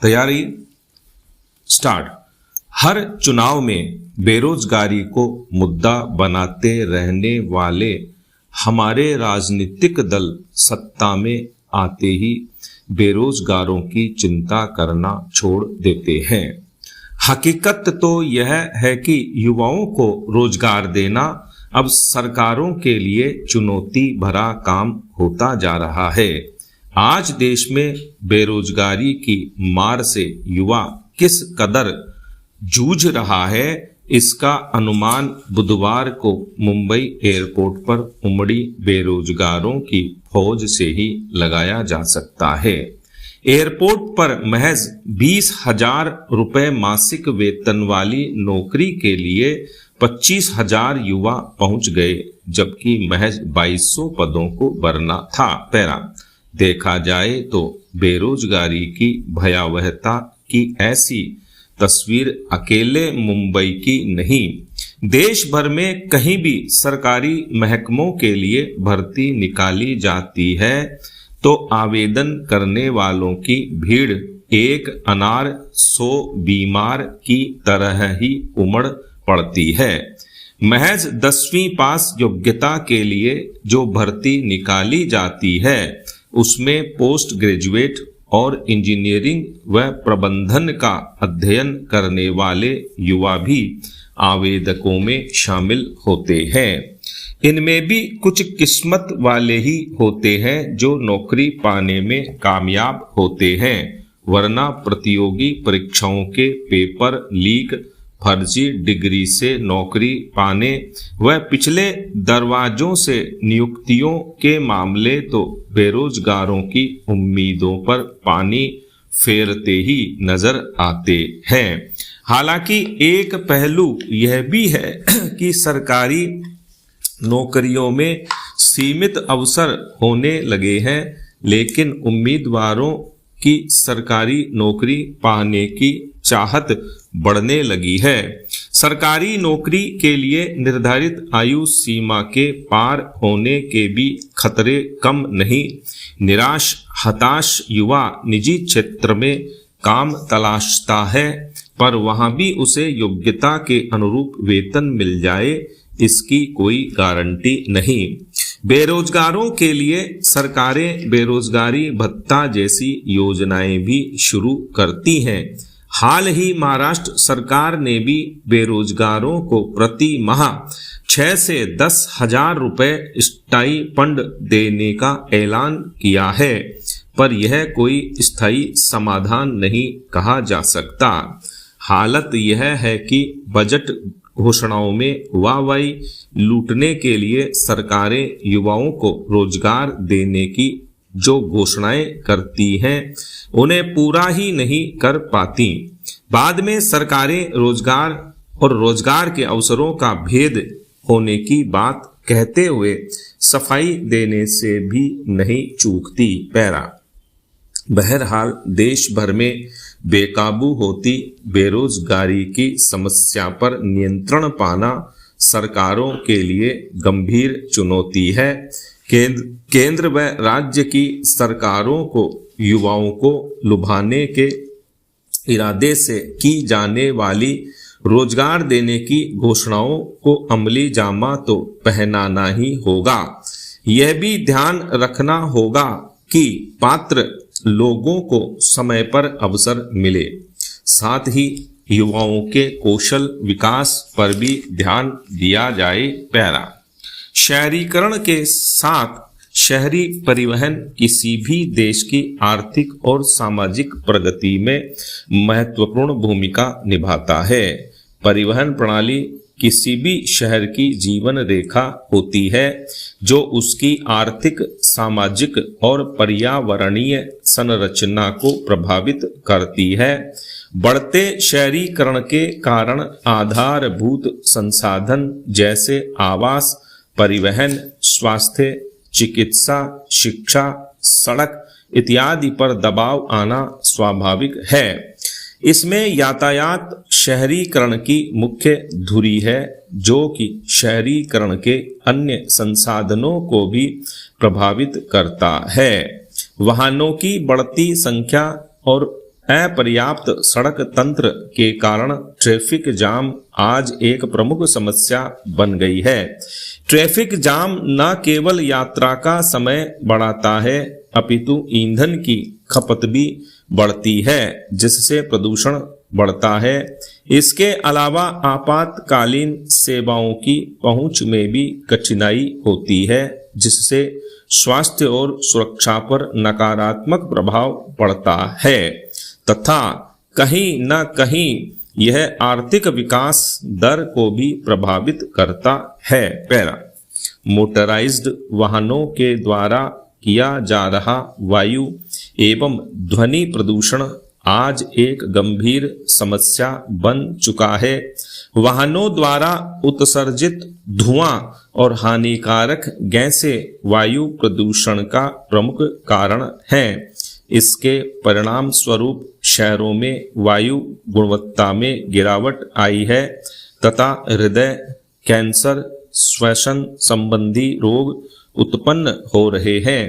तैयारी स्टार्ट। हर चुनाव में बेरोजगारी को मुद्दा बनाते रहने वाले हमारे राजनीतिक दल सत्ता में आते ही बेरोजगारों की चिंता करना छोड़ देते हैं। हकीकत तो यह है कि युवाओं को रोजगार देना अब सरकारों के लिए चुनौती भरा काम होता जा रहा है। आज देश में बेरोजगारी की मार से युवा किस कदर जूझ रहा है, इसका अनुमान बुधवार को मुंबई एयरपोर्ट पर उमड़ी बेरोजगारों की फौज से ही लगाया जा सकता है। एयरपोर्ट पर महज 20,000 रुपए मासिक वेतन वाली नौकरी के लिए 25,000 युवा पहुंच गए, जबकि महज 2200 पदों को भरना था। पैरा देखा जाए तो बेरोजगारी की भयावहता की ऐसी तस्वीर अकेले मुंबई की नहीं, देश भर में कहीं भी सरकारी महकमों के लिए भर्ती निकाली जाती है तो आवेदन करने वालों की भीड़ एक अनार 100 बीमार की तरह ही उमड़ पड़ती है। महज 10वीं पास योग्यता के लिए जो भर्ती निकाली जाती है उसमें पोस्ट ग्रेजुएट और इंजीनियरिंग व प्रबंधन का अध्ययन करने वाले युवा भी आवेदकों में शामिल होते हैं। इनमें भी कुछ किस्मत वाले ही होते हैं जो नौकरी पाने में कामयाब होते हैं, वरना प्रतियोगी परीक्षाओं के पेपर लीक, फर्जी डिग्री से नौकरी पाने व पिछले दरवाजों से नियुक्तियों के मामले तो बेरोजगारों की उम्मीदों पर पानी फेरते ही नजर आते हैं। हालांकि एक पहलू यह भी है कि सरकारी नौकरियों में सीमित अवसर होने लगे हैं, लेकिन उम्मीदवारों की सरकारी नौकरी पाने की चाहत बढ़ने लगी है। सरकारी नौकरी के लिए निर्धारित आयु सीमा के पार होने के भी खतरे कम नहीं। निराश हताश युवा निजी क्षेत्र में काम तलाशता है, पर वहां भी उसे योग्यता के अनुरूप वेतन मिल जाए इसकी कोई गारंटी नहीं। बेरोजगारों के लिए सरकारें बेरोजगारी भत्ता जैसी योजनाएं भी शुरू करती हैं। हाल ही महाराष्ट्र सरकार ने भी बेरोजगारों को प्रति माह 6 से 10,000 रुपए स्टाइपेंड देने का ऐलान किया है, पर यह कोई स्थायी समाधान नहीं कहा जा सकता। हालत यह है कि बजट घोषणाओं में वाहवाही लूटने के लिए सरकारें युवाओं को रोजगार देने की जो घोषणाएं करती हैं उन्हें पूरा ही नहीं कर पाती। बाद में सरकारें रोजगार और रोजगार के अवसरों का भेद होने की बात कहते हुए सफाई देने से भी नहीं चूकती। पैरा बहरहाल देश भर में बेकाबू होती बेरोजगारी की समस्या पर नियंत्रण पाना सरकारों के लिए गंभीर चुनौती है। केंद्र व राज्य की सरकारों को युवाओं को लुभाने के इरादे से की जाने वाली रोजगार देने की घोषणाओं को अमली जामा तो पहनाना ही होगा। यह भी ध्यान रखना होगा कि पात्र लोगों को समय पर अवसर मिले, साथ ही युवाओं के कौशल विकास पर भी ध्यान दिया जाए। पैरा शहरीकरण के साथ शहरी परिवहन किसी भी देश की आर्थिक और सामाजिक प्रगति में महत्वपूर्ण भूमिका निभाता है। परिवहन प्रणाली किसी भी शहर की जीवन रेखा होती है जो उसकी आर्थिक, सामाजिक और पर्यावरणीय संरचना को प्रभावित करती है। बढ़ते शहरीकरण के कारण आधारभूत संसाधन जैसे आवास, परिवहन, स्वास्थ्य, चिकित्सा, शिक्षा, सड़क इत्यादि पर दबाव आना स्वाभाविक है। इसमें यातायात शहरीकरण की मुख्य धुरी है, जो कि शहरीकरण के अन्य संसाधनों को भी प्रभावित करता है। वाहनों की बढ़ती संख्या और अपर्याप्त सड़क तंत्र के कारण ट्रैफिक जाम आज एक प्रमुख समस्या बन गई है। ट्रैफिक जाम न केवल यात्रा का समय बढ़ाता है अपितु ईंधन की खपत भी बढ़ती है, जिससे प्रदूषण बढ़ता है। इसके अलावा आपातकालीन सेवाओं की पहुंच में भी कठिनाई होती है, जिससे स्वास्थ्य और सुरक्षा पर नकारात्मक प्रभाव पड़ता है तथा कहीं न कहीं यह आर्थिक विकास दर को भी प्रभावित करता है। पैरा मोटराइज्ड वाहनों के द्वारा किया जा रहा वायु एवं ध्वनि प्रदूषण आज एक गंभीर समस्या बन चुका है। वाहनों द्वारा उत्सर्जित धुआं और हानिकारक गैसें वायु प्रदूषण का प्रमुख कारण हैं। इसके परिणाम स्वरूप शहरों में वायु गुणवत्ता में गिरावट आई है तथा हृदय, कैंसर, श्वसन संबंधी रोग उत्पन्न हो रहे हैं।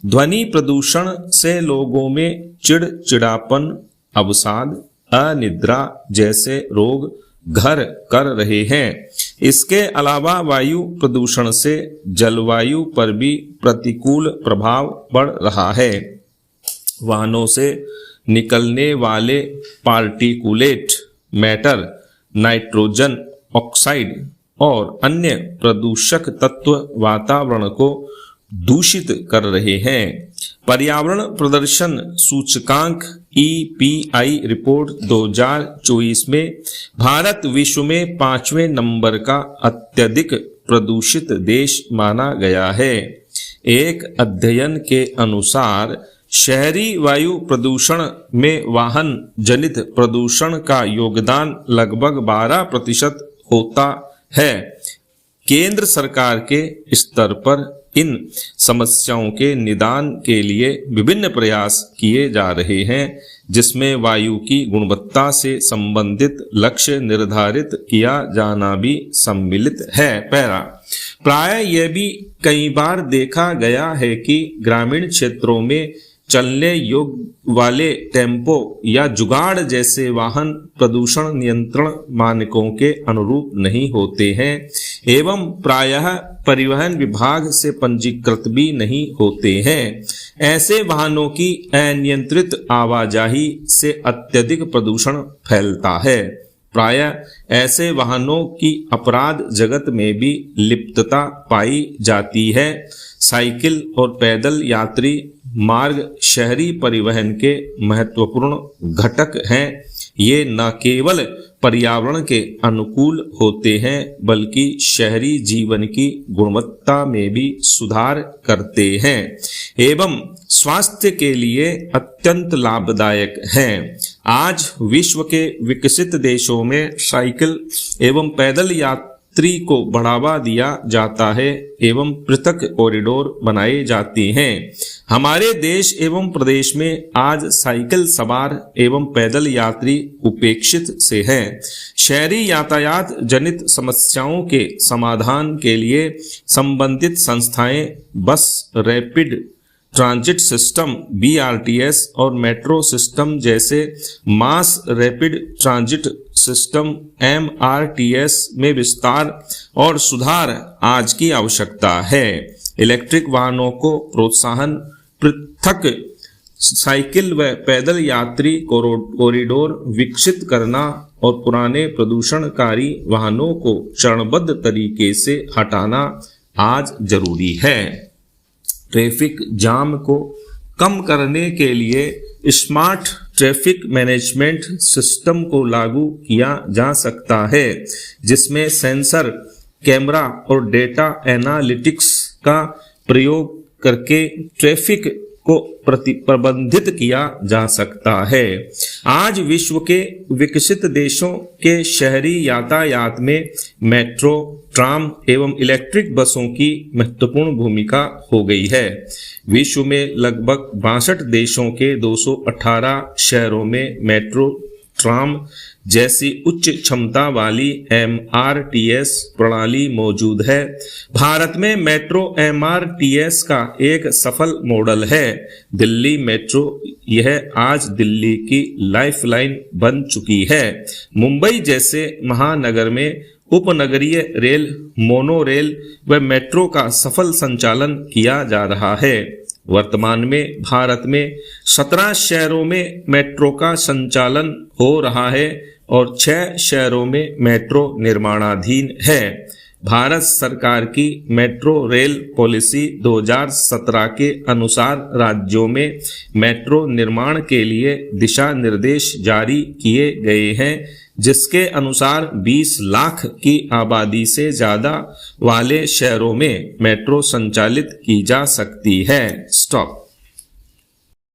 ध्वनि प्रदूषण से लोगों में चिड़चिड़ापन, अवसाद, अनिद्रा जैसे रोग घर कर रहे हैं। इसके अलावा वायु प्रदूषण से जलवायु पर भी प्रतिकूल प्रभाव पड़ रहा है। वाहनों से निकलने वाले पार्टिकुलेट मैटर, नाइट्रोजन ऑक्साइड और अन्य प्रदूषक तत्व वातावरण को दूषित कर रहे हैं। पर्यावरण प्रदर्शन सूचकांक EPI रिपोर्ट 2024 में भारत विश्व में 5वें नंबर का अत्यधिक प्रदूषित देश माना गया है। एक अध्ययन के अनुसार शहरी वायु प्रदूषण में वाहन जनित प्रदूषण का योगदान लगभग 12% होता है। केंद्र सरकार के स्तर पर इन समस्याओं के निदान के लिए विभिन्न प्रयास किए जा रहे हैं, जिसमें वायु की गुणवत्ता से संबंधित लक्ष्य निर्धारित किया जाना भी सम्मिलित है। पैरा प्राय यह भी कई बार देखा गया है कि ग्रामीण क्षेत्रों में चलने योग्य वाले टेम्पो या जुगाड़ जैसे वाहन प्रदूषण नियंत्रण मानकों के अनुरूप नहीं होते हैं एवं प्रायः परिवहन विभाग से पंजीकृत भी नहीं होते हैं। ऐसे वाहनों की अनियंत्रित आवाजाही से अत्यधिक प्रदूषण फैलता है। प्रायः ऐसे वाहनों की अपराध जगत में भी लिप्तता पाई जाती है। साइकिल और पैदल यात्री मार्ग शहरी परिवहन के महत्वपूर्ण घटक हैं। ये न केवल पर्यावरण के अनुकूल होते हैं बल्कि शहरी जीवन की गुणवत्ता में भी सुधार करते हैं एवं स्वास्थ्य के लिए अत्यंत लाभदायक हैं। आज विश्व के विकसित देशों में साइकिल एवं पैदल यात्री को बढ़ावा दिया जाता है एवं पृथक कॉरिडोर बनाए जाते हैं। हमारे देश एवं प्रदेश में आज साइकिल सवार एवं पैदल यात्री उपेक्षित से हैं। शहरी यातायात जनित समस्याओं के समाधान के लिए संबंधित संस्थाएं बस रैपिड ट्रांजिट सिस्टम BRTS और मेट्रो सिस्टम जैसे mass rapid transit system MRTS में विस्तार और सुधार आज की आवश्यकता है। इलेक्ट्रिक वाहनों को प्रोत्साहन, पृथक साइकिल व पैदल यात्री कॉरिडोर विकसित करना और पुराने प्रदूषणकारी वाहनों को चरणबद्ध तरीके से हटाना आज जरूरी है। ट्रैफिक जाम को कम करने के लिए स्मार्ट ट्रैफिक मैनेजमेंट सिस्टम को लागू किया जा सकता है, जिसमें सेंसर, कैमरा और डेटा एनालिटिक्स का प्रयोग करके ट्रैफिक को प्रबंधित किया जा सकता है। आज विश्व के विकसित देशों के शहरी यातायात में मेट्रो, ट्राम एवं इलेक्ट्रिक बसों की महत्वपूर्ण भूमिका हो गई है। विश्व में लगभग 62 देशों के 218 शहरों में मेट्रो ट्राम जैसी उच्च क्षमता वाली MRTS प्रणाली मौजूद है। भारत में मेट्रो MRTS का एक सफल मॉडल है। दिल्ली मेट्रो यह आज दिल्ली की लाइफलाइन बन चुकी है। मुंबई जैसे महानगर में उपनगरीय रेल, मोनोरेल व मेट्रो का सफल संचालन किया जा रहा है। वर्तमान में भारत में 17 शहरों में मेट्रो का संचालन हो रहा है और 6 शहरों में मेट्रो निर्माणाधीन है। भारत सरकार की मेट्रो रेल पॉलिसी 2017 के अनुसार राज्यों में मेट्रो निर्माण के लिए दिशा निर्देश जारी किए गए हैं, जिसके अनुसार 20 लाख की आबादी से ज़्यादा वाले शहरों में मेट्रो संचालित की जा सकती है। स्टॉप।